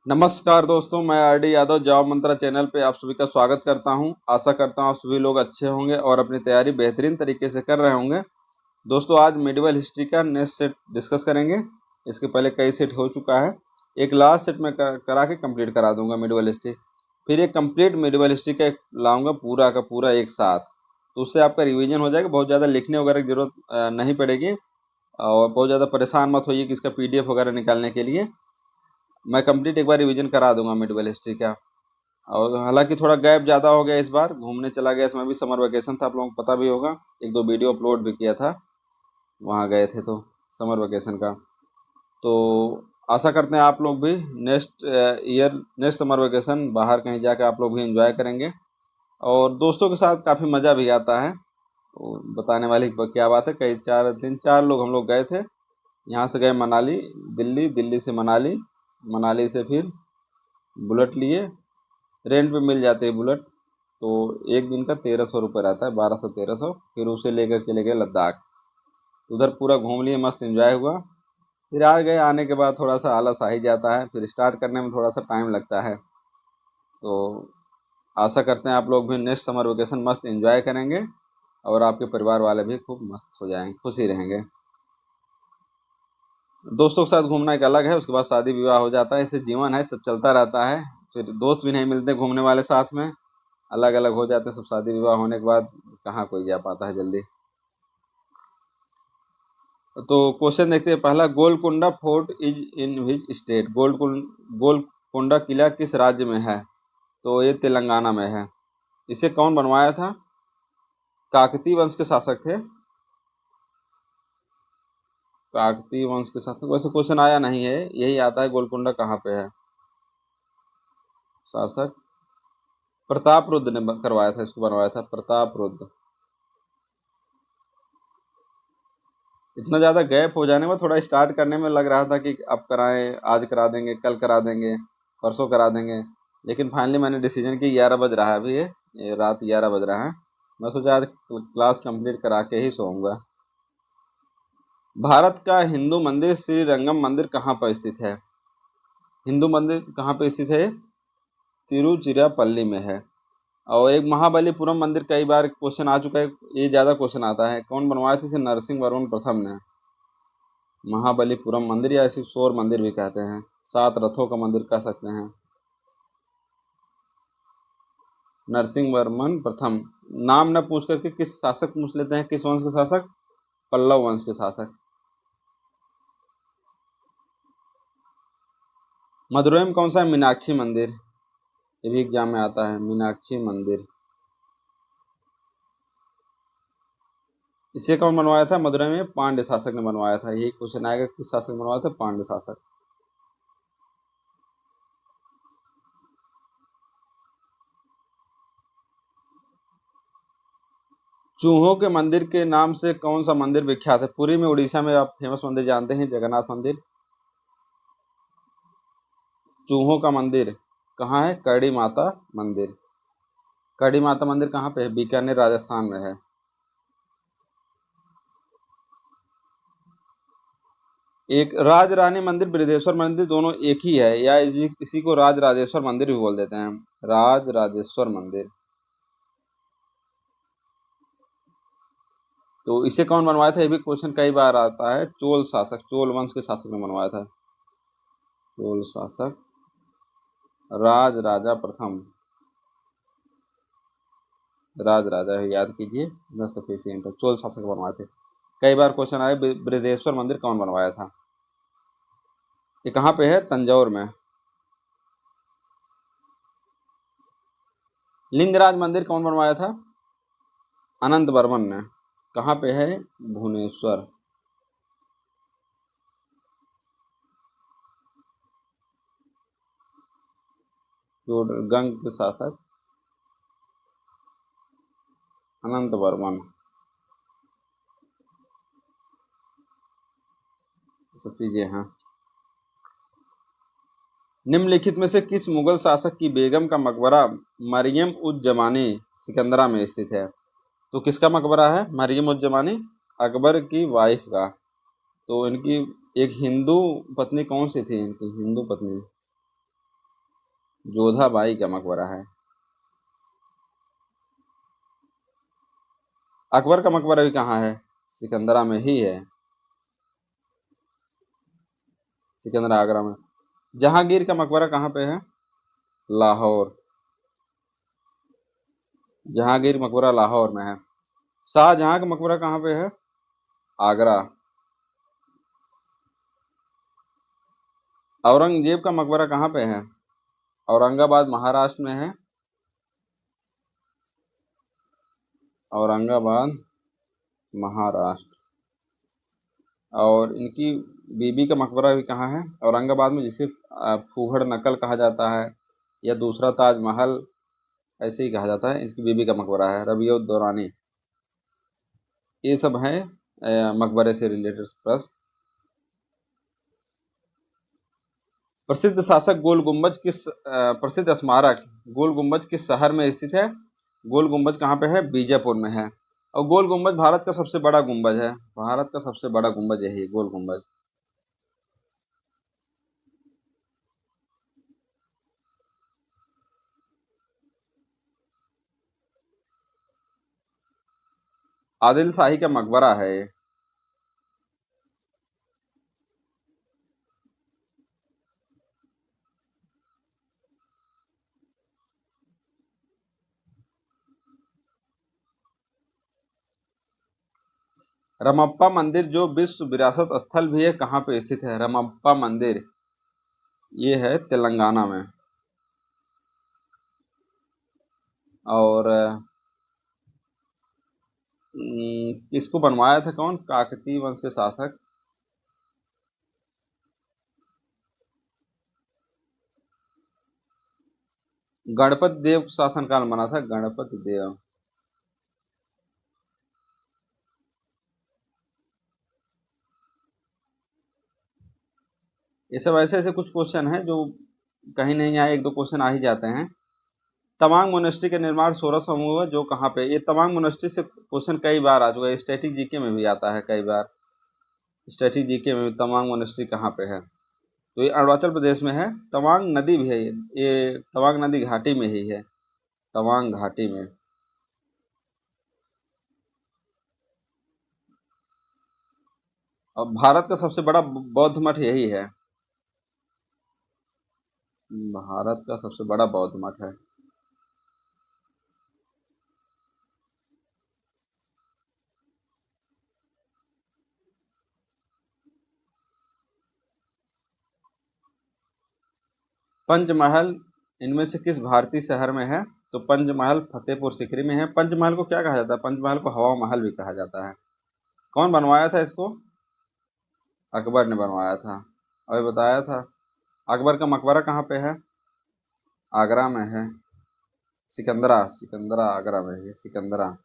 नमस्कार दोस्तों, मैं आरडी यादव जॉब मंत्रा चैनल पे आप सभी का स्वागत करता हूं। आशा करता हूं आप सभी लोग अच्छे होंगे और अपनी तैयारी बेहतरीन तरीके से कर रहे होंगे। दोस्तों, आज मेडिवल हिस्ट्री का नेक्स्ट सेट डिस्कस करेंगे। इसके पहले कई सेट हो चुका है। एक लास्ट सेट में करा के कंप्लीट करा दूंगा मेडिवल हिस्ट्री। फिर एक कंप्लीट मेडिवल हिस्ट्री का लाऊंगा पूरा का पूरा एक साथ, तो उससे आपका रिविजन हो जाएगा। बहुत ज़्यादा लिखने वगैरह की जरूरत नहीं पड़ेगी और बहुत ज़्यादा परेशान मत होइए कि इसका पीडीएफ वगैरह निकालने के लिए। मैं कंप्लीट एक बार रिवीजन करा दूंगा मेडिवल हिस्ट्री का। और हालांकि थोड़ा गैप ज़्यादा हो गया, इस बार घूमने चला गया था मैं भी, समर वेकेशन था, आप लोगों को पता भी होगा। एक दो वीडियो अपलोड भी किया था, वहाँ गए थे तो समर वेकेशन का। तो आशा करते हैं आप लोग भी next year next summer vacation बाहर कहीं जाकर आप लोग भी एंजॉय करेंगे और दोस्तों के साथ काफ़ी मज़ा भी आता है। तो बताने वाली क्या बात है, कई 4 लोग हम लोग गए थे। यहाँ से गए मनाली, दिल्ली, दिल्ली से मनाली, मनाली से फिर बुलेट लिए। रेंट पे मिल जाते हैं बुलेट, तो एक दिन का 1300 रुपये रहता है, 1200 1300। फिर उसे लेकर चले गए लद्दाख। उधर पूरा घूम लिए, मस्त एंजॉय हुआ। फिर आ गए, आने के बाद थोड़ा सा आलस आ ही जाता है, फिर स्टार्ट करने में थोड़ा सा टाइम लगता है। तो आशा करते हैं आप लोग भी नेक्स्ट समर वेकेशन मस्त एंजॉय करेंगे और आपके परिवार वाले भी खूब मस्त हो जाएंगे, खुशी रहेंगे। दोस्तों के साथ घूमना एक अलग है, उसके बाद शादी विवाह हो जाता है, इससे जीवन है, सब चलता रहता है। फिर दोस्त भी नहीं मिलते घूमने वाले साथ में, अलग अलग हो जाते हैं सब। शादी विवाह होने के बाद कहाँ कोई जा पाता है जल्दी। तो क्वेश्चन देखते हैं पहला, Golconda fort is in which state? Golconda किला किस राज्य में है? तो ये तेलंगाना में है। इसे कौन बनवाया था? काकतीय वंश के शासक थे। काकतीय वंश के शासक, वैसे क्वेश्चन आया नहीं है, यही आता है गोलकुंडा कहाँ पे है शासक। प्रताप रुद्र ने करवाया था, इसको बनवाया था प्रताप रुद्र। इतना ज़्यादा गैप हो जाने में थोड़ा स्टार्ट करने में लग रहा था कि अब कराएं, आज करा देंगे, कल करा देंगे, परसों करा देंगे। लेकिन फाइनली मैंने डिसीजन की, 11 बज रहा है अभी, ये रात 11 बज रहा है। मैं सोचा आज क्लास कंप्लीट करा के ही सोऊंगा। भारत का हिंदू मंदिर श्री रंगम मंदिर कहाँ पर स्थित है? हिंदू मंदिर कहाँ पे स्थित है? तिरुचिरापल्ली में है। और एक महाबलीपुरम मंदिर, कई बार क्वेश्चन आ चुका है, ये ज्यादा क्वेश्चन आता है, कौन बनवाया था? इसे नरसिंह वर्मन प्रथम ने। महाबलीपुरम मंदिर या इसे शोर मंदिर भी कहते हैं, 7 रथों का मंदिर कह सकते हैं। नरसिंह वर्मन प्रथम। नाम न पूछ करके किस शासक पूछ लेते हैं, किस वंश के शासक? पल्लव वंश के शासक। मदुरई में कौन सा है? मीनाक्षी मंदिर, ये भी एग्जाम में आता है, मीनाक्षी मंदिर। इसे कौन बनवाया था? मदुरई में पांड्य शासक ने बनवाया था। यही क्वेश्चन आएगा, किस शासक ने बनवाया था? पांड्य शासक। चूहों के मंदिर के नाम से कौन सा मंदिर विख्यात है? पुरी में, उड़ीसा में आप फेमस मंदिर जानते हैं, जगन्नाथ मंदिर। चूहों का मंदिर कहाँ है? करड़ी माता मंदिर। करड़ी माता मंदिर कहाँ पे है? बीकानेर राजस्थान में है। एक राज रानी मंदिर, बृहदेश्वर मंदिर, दोनों एक ही है या इसी को राज राजेश्वर मंदिर भी बोल देते हैं? राज राजेश्वर मंदिर। तो इसे कौन बनवाया था? ये भी क्वेश्चन कई बार आता है। चोल शासक, चोल वंश के शासक ने बनवाया था। चोल शासक राज राजा प्रथम, राज राजा है, याद कीजिए, न सफिशियंट है। चोल शासक बनवाए थे। कई बार क्वेश्चन आए, बृहदेश्वर मंदिर कौन बनवाया था? ये कहाँ पे है? तंजौर में। लिंगराज मंदिर कौन बनवाया था? अनंत वर्मन ने। कहाँ पे है? भुवनेश्वर। गंग के शासक अनंत वर्मन। सब चीजें हाँ। निम्नलिखित में से किस मुगल शासक की बेगम का मकबरा मरियम उज जमानी सिकंदरा में स्थित है? तो किसका मकबरा है? मरियम उज जमानी, अकबर की वाइफ का। तो इनकी एक हिंदू पत्नी कौन सी थी? इनकी हिंदू पत्नी जोधाबाई का मकबरा है। अकबर का मकबरा भी कहाँ है? सिकंदरा में ही है। सिकंदरा आगरा में। जहांगीर का मकबरा कहाँ पे है? लाहौर। जहांगीर मकबरा लाहौर में है। शाहजहां का मकबरा कहाँ पे है? आगरा। औरंगजेब का मकबरा कहाँ पे है? औरंगाबाद महाराष्ट्र में है। औरंगाबाद महाराष्ट्र। और इनकी बीबी का मकबरा भी कहाँ है? औरंगाबाद में, जिसे फूहड़ नकल कहा जाता है या दूसरा ताजमहल ऐसे ही कहा जाता है। इसकी बीबी का मकबरा है रबियत दौरानी। ये सब है मकबरे से रिलेटेड प्रश्न। प्रसिद्ध शासक गोल गुम्बज प्रसिद्ध स्मारक गोल गुम्बज किस शहर में स्थित है? गोल गुम्बज कहाँ पे है? बीजापुर में है। और गोल गुम्बज भारत का सबसे बड़ा गुम्बज है। भारत का सबसे बड़ा गुम्बज यही है, गोल गुम्बज। आदिल शाही का मकबरा है ये। रमप्पा मंदिर जो विश्व विरासत स्थल भी है, कहाँ पे स्थित है? रमप्पा मंदिर ये है तेलंगाना में। और इसको बनवाया था कौन? काकतीय वंश के शासक। गणपति देव शासनकाल बना था, गणपति देव। ये सब ऐसे ऐसे कुछ क्वेश्चन हैं जो कहीं नहीं आए, एक दो क्वेश्चन आ ही जाते हैं। तवांग मोनेस्ट्री का निर्माण 1600 में हुआ, जो कहाँ पे? ये तवांग मोनेस्ट्री से क्वेश्चन कई बार आ चुका है, स्टैटिक जीके में भी आता है कई बार। स्टैटिक जीके में तवांग मोनेस्ट्री कहाँ पे है? तो ये अरुणाचल प्रदेश में है। तवांग नदी भी है, ये तवांग नदी घाटी में ही है, तवांग घाटी में। और भारत का सबसे बड़ा बौद्ध मठ यही है। भारत का सबसे बड़ा बौद्ध मठ है। पंचमहल इनमें से किस भारतीय शहर में है? तो पंचमहल फतेहपुर सीकरी में है। पंचमहल को क्या कहा जाता है? पंचमहल को हवा महल भी कहा जाता है। कौन बनवाया था इसको? अकबर ने बनवाया था। अभी बताया था। अकबर का मकबरा कहाँ पे है? आगरा में है। सिकंदरा, सिकंदरा आगरा में है सिकंदरा।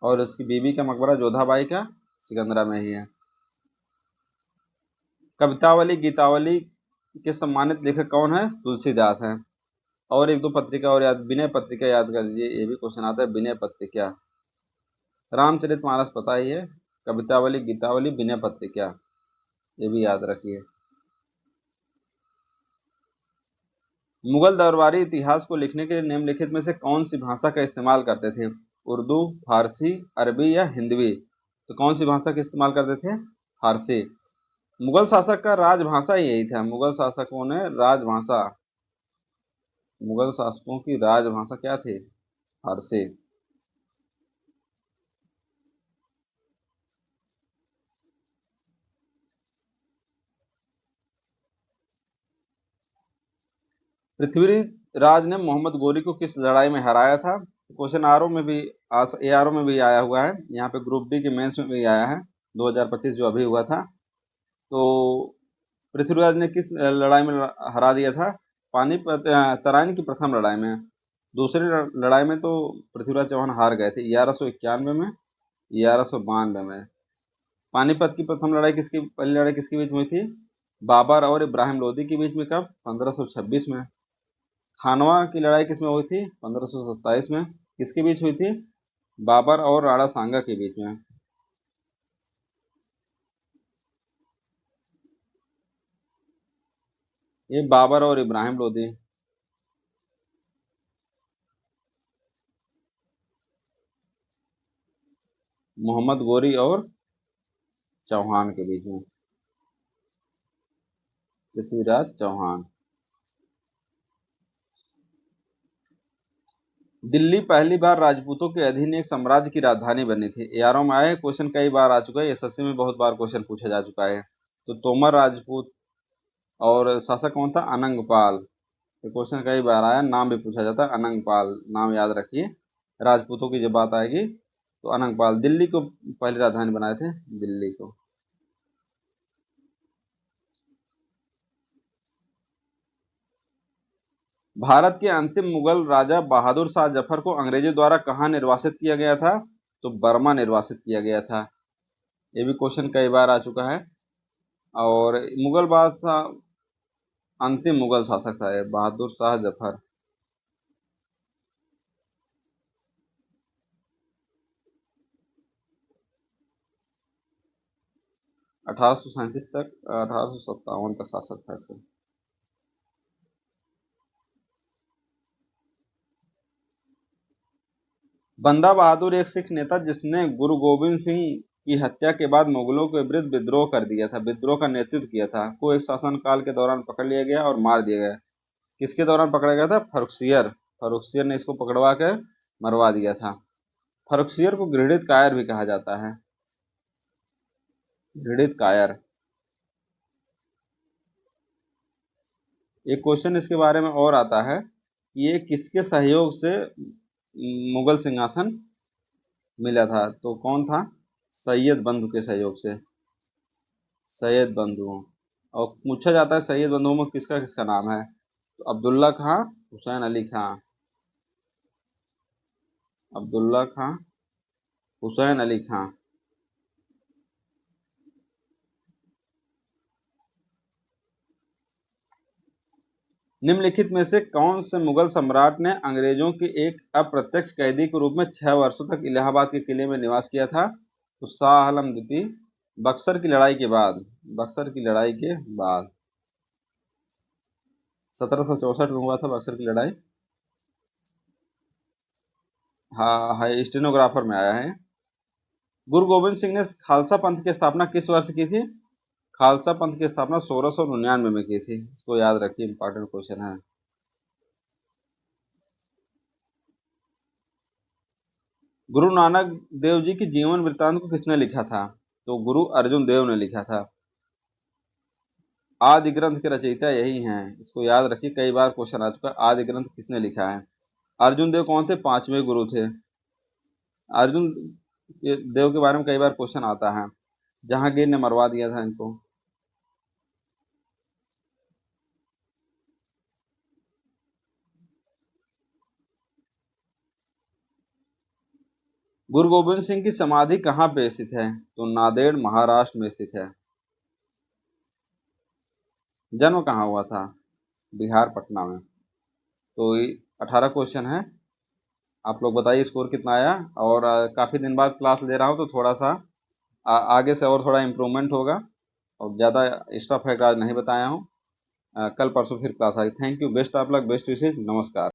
और उसकी बीबी का मकबरा जोधाबाई का सिकंदरा में ही है। कवितावली गीतावली के सम्मानित लेखक कौन है? तुलसीदास हैं। और एक दो पत्रिका और याद, विनय पत्रिका याद कर लीजिए, ये भी क्वेश्चन आता है, विनय पत्रिका। रामचरितमानस पता ही है। कवितावली गीतावली विनय पत्रिका, ये भी याद रखिए। मुगल दरबारी इतिहास को लिखने के लिए निम्नलिखित में से कौन सी भाषा का इस्तेमाल करते थे? उर्दू, फारसी, अरबी या हिंदवी? तो कौन सी भाषा का इस्तेमाल करते थे? फारसी। मुगल शासक का राजभाषा ही यही था। मुगल शासकों ने राजभाषा, मुगल शासकों की राजभाषा क्या थी? फारसी। पृथ्वीराज ने मोहम्मद गोरी को किस लड़ाई में हराया था? क्वेश्चन आरओ में भी, एआरओ में भी आया हुआ है, यहाँ पे ग्रुप डी के मेंस में भी आया है, 2025 जो अभी हुआ था। तो पृथ्वीराज ने किस लड़ाई में हरा दिया था? पानीपत, तराइन की प्रथम लड़ाई में। दूसरी लड़ाई में तो पृथ्वीराज चौहान हार गए थे, 1191 में, 1192 में। पानीपत की प्रथम लड़ाई किसकी, पहली लड़ाई किसके बीच में हुई थी? बाबर और इब्राहिम लोदी के बीच में। कब? 1526 में। खानवा की लड़ाई किसमें हुई थी? 1527 में। किसके बीच हुई थी? बाबर और राणा सांगा के बीच में। ये बाबर और इब्राहिम लोदी। मोहम्मद गोरी और चौहान के बीच में, पृथ्वीराज चौहान। दिल्ली पहली बार राजपूतों के अधीन एक साम्राज्य की राजधानी बनी थी। एआरओ में आए क्वेश्चन कई बार आ चुका है, एसएससी में बहुत बार क्वेश्चन पूछा जा चुका है। तो तोमर राजपूत, और शासक कौन था? अनंगपाल। ये क्वेश्चन कई बार आया, नाम भी पूछा जाता है, अनंगपाल नाम याद रखिए। राजपूतों की जब बात आएगी तो अनंगपाल। दिल्ली को पहली राजधानी बनाए थे, दिल्ली को। भारत के अंतिम मुगल राजा बहादुर शाह जफर को अंग्रेजों द्वारा कहाँ निर्वासित किया गया था? तो बर्मा निर्वासित किया गया था। ये भी क्वेश्चन कई बार आ चुका है। और मुगल बादशाह, अंतिम मुगल शासक था ये बहादुर शाह जफर। 1837 तक, 1857 का शासक था इसका। बंदा बहादुर एक सिख नेता जिसने गुरु गोविंद सिंह की हत्या के बाद मुगलों के विरुद्ध विद्रोह कर दिया था, विद्रोह का नेतृत्व किया था, को एक शासन काल के दौरान पकड़ लिया गया और मार दिया गया। किसके दौरान पकड़ा गया था? फर्रुखसियर। फर्रुखसियर ने इसको पकड़वा कर मरवा दिया था। फर्रुखसियर को घृणित कायर भी कहा जाता है, घृणित कायर। एक क्वेश्चन इसके बारे में और आता है, ये किसके सहयोग से मुगल सिंहासन मिला था? तो कौन था? सैयद बंधु के सहयोग से, सैयद बंधुओं। और पूछा जाता है सैयद बंधुओं में किसका किसका नाम है? तो अब्दुल्ला खां, हुसैन अली खां। अब्दुल्ला खां, हुसैन अली खां। निम्नलिखित में से कौन से मुगल सम्राट ने अंग्रेजों के एक अप्रत्यक्ष कैदी के रूप में 6 वर्षों तक इलाहाबाद के किले में निवास किया था? तो शाह आलम द्वितीय। बक्सर की लड़ाई के बाद, बक्सर की लड़ाई के बाद 1764 में हुआ था बक्सर की लड़ाई। हाँ है, स्टेनोग्राफर में आया है। गुरु गोविंद सिंह ने खालसा पंथ की स्थापना किस वर्ष की थी? खालसा पंथ की स्थापना 1699 में की थी। इसको याद रखिए, इंपॉर्टेंट क्वेश्चन है। गुरु नानक देव जी की जीवन वृत्तांत को किसने लिखा था? तो गुरु अर्जुन देव ने लिखा था। आदि ग्रंथ के रचयिता यही हैं, इसको याद रखिए, कई बार क्वेश्चन आ चुका है। आदि ग्रंथ किसने लिखा है? अर्जुन देव कौन थे? 5वें गुरु थे। अर्जुन देव के बारे में कई बार क्वेश्चन आता है। जहांगीर ने मरवा दिया था इनको। गुरु गोविंद सिंह की समाधि कहाँ पे स्थित है? तो नांदेड़, महाराष्ट्र में स्थित है। जन्म कहाँ हुआ था? बिहार, पटना में। तो ये 18 क्वेश्चन है। आप लोग बताइए स्कोर कितना आया। और काफ़ी दिन बाद क्लास ले रहा हूँ तो थोड़ा सा आगे से और थोड़ा इम्प्रूवमेंट होगा। और ज़्यादा एक्स्ट्रा फैक्ट आज नहीं बताया हूँ। कल परसों फिर क्लास आएगी। Thank you, best of luck, best wishes, नमस्कार।